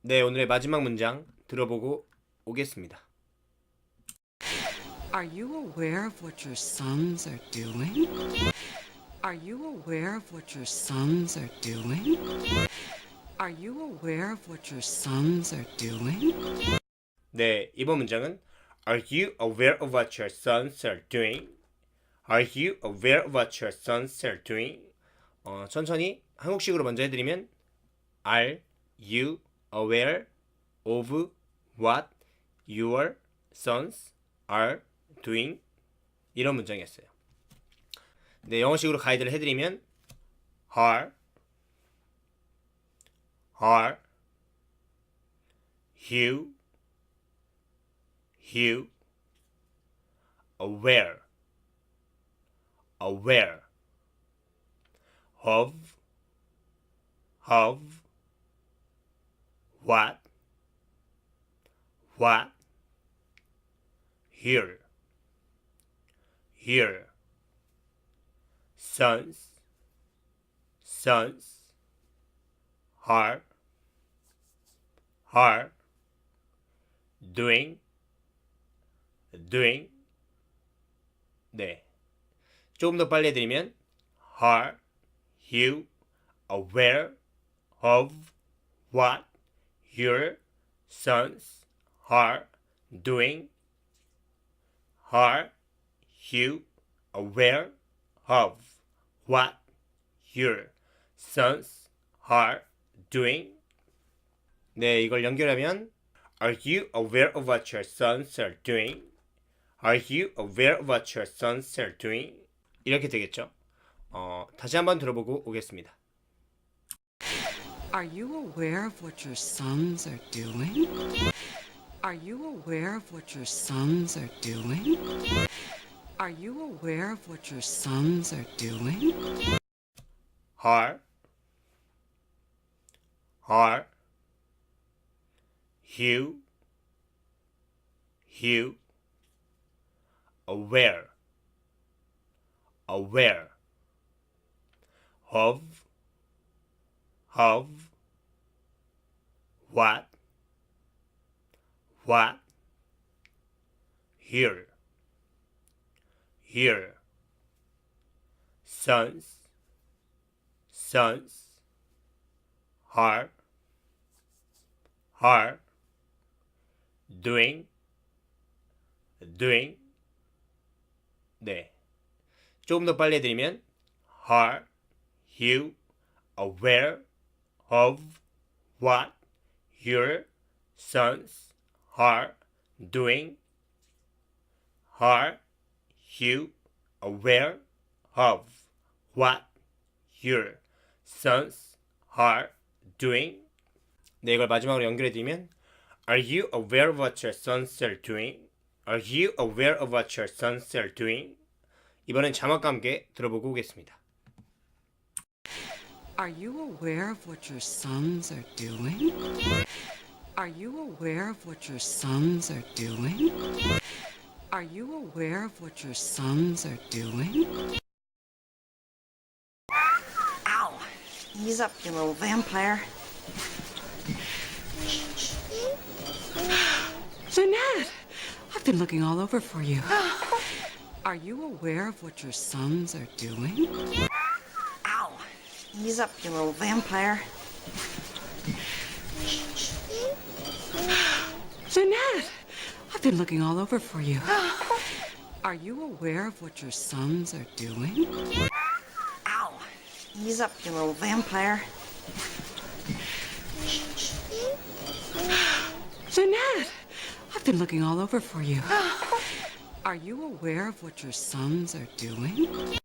네, 오늘의 마지막 문장 들어보고 오겠습니다. Are you aware of what your sons are doing? Are you aware of what your sons are doing? Are you aware of what your sons are doing? 네, 이번 문장은 Are you aware of what your sons are doing? Are you aware of what your sons are doing? 천천히 한국식으로 먼저 해드리면 Are you aware of what your sons are doing? 이런 문장이었어요. 네, 영어식으로 가이드를 해드리면 Are you aware of what your sons are doing. 네, 조금 더 빨리 해드리면 Are you aware of what your sons are doing? Are you aware of what your sons are doing? 네, 이걸 연결하면 Are you aware of what your sons are doing? Are you aware of what your sons are doing? 이렇게 되겠죠. 다시 한번 들어보고 오겠습니다. Are you aware of what your sons are doing? Are you aware of what your sons are doing? Are you aware of what your sons are doing? Are you aware of what your sons are doing. 네, 조금 더 빨리 해드리면 Are you aware of what your sons are doing? Are you aware of what your sons are doing? 네, 이걸 마지막으로 연결해드리면 Are you aware of what your sons are doing? Are you aware of what your sons are doing? 이번엔 자막과 함께 들어보고 오겠습니다. Are you aware of what your sons are doing? Are you aware of what your sons are doing? Are you aware of what your sons are doing? Ow! Ease up, you little vampire. Jeanette! I've been looking all over for you. Are you aware of what your sons are doing? Ow! Ease up, you little vampire. Jeanette! I've been looking all over for you. Are you aware of what your sons are doing? Ow! Ease up, you little vampire. Jeanette! I've been looking all over for you. Are you aware of what your sons are doing?